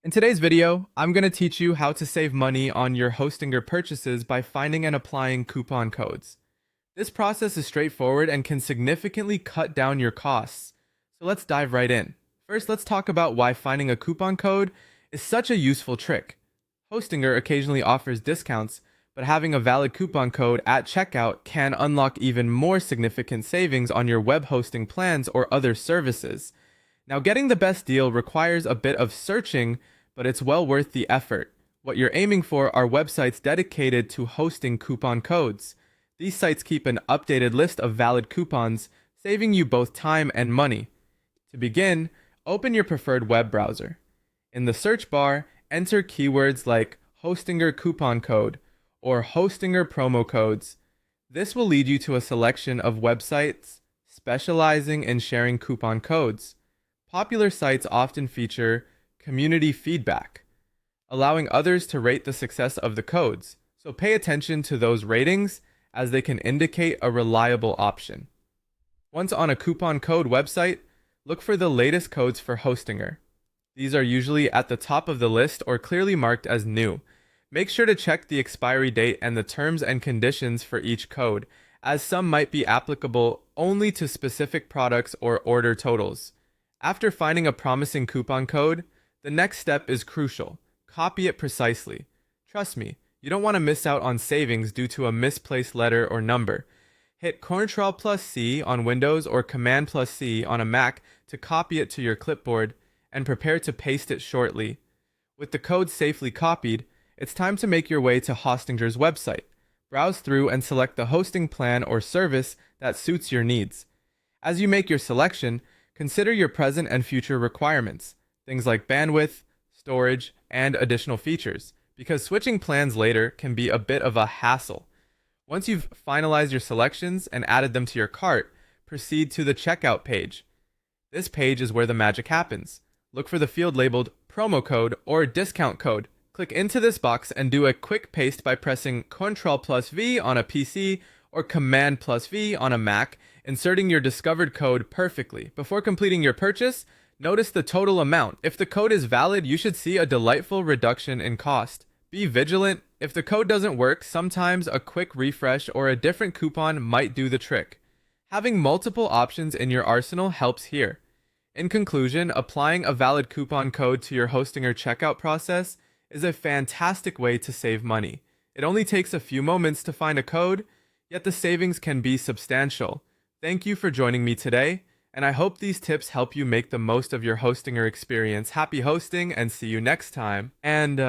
In today's video, I'm going to teach you how to save money on your Hostinger purchases by finding and applying coupon codes. This process is straightforward and can significantly cut down your costs. So let's dive right in. First, let's talk about why finding a coupon code is such a useful trick. Hostinger occasionally offers discounts, but having a valid coupon code at checkout can unlock even more significant savings on your web hosting plans or other services. Now, getting the best deal requires a bit of searching, but it's well worth the effort. What you're aiming for are websites dedicated to hosting coupon codes. These sites keep an updated list of valid coupons, saving you both time and money. To begin, open your preferred web browser. In the search bar, enter keywords like Hostinger coupon code or Hostinger promo codes. This will lead you to a selection of websites specializing in sharing coupon codes. Popular sites often feature community feedback, allowing others to rate the success of the codes. So pay attention to those ratings as they can indicate a reliable option. Once on a coupon code website, look for the latest codes for Hostinger. These are usually at the top of the list or clearly marked as new. Make sure to check the expiry date and the terms and conditions for each code, as some might be applicable only to specific products or order totals. After finding a promising coupon code, the next step is crucial. Copy it precisely. Trust me, you don't want to miss out on savings due to a misplaced letter or number. Hit Ctrl+C on Windows or Command+C on a Mac to copy it to your clipboard and prepare to paste it shortly. With the code safely copied, it's time to make your way to Hostinger's website. Browse through and select the hosting plan or service that suits your needs. As you make your selection, consider your present and future requirements, things like bandwidth, storage, and additional features, because switching plans later can be a bit of a hassle. Once you've finalized your selections and added them to your cart, proceed to the checkout page. This page is where the magic happens. Look for the field labeled promo code or discount code. Click into this box and do a quick paste by pressing Ctrl+V on a PC or Command+V on a Mac, inserting your discovered code perfectly. Before completing your purchase, notice the total amount. If the code is valid, you should see a delightful reduction in cost. Be vigilant. If the code doesn't work, sometimes a quick refresh or a different coupon might do the trick. Having multiple options in your arsenal helps here. In conclusion, applying a valid coupon code to your Hostinger checkout process is a fantastic way to save money. It only takes a few moments to find a code, yet the savings can be substantial. Thank you for joining me today, and I hope these tips help you make the most of your Hostinger experience. Happy hosting, and see you next time. And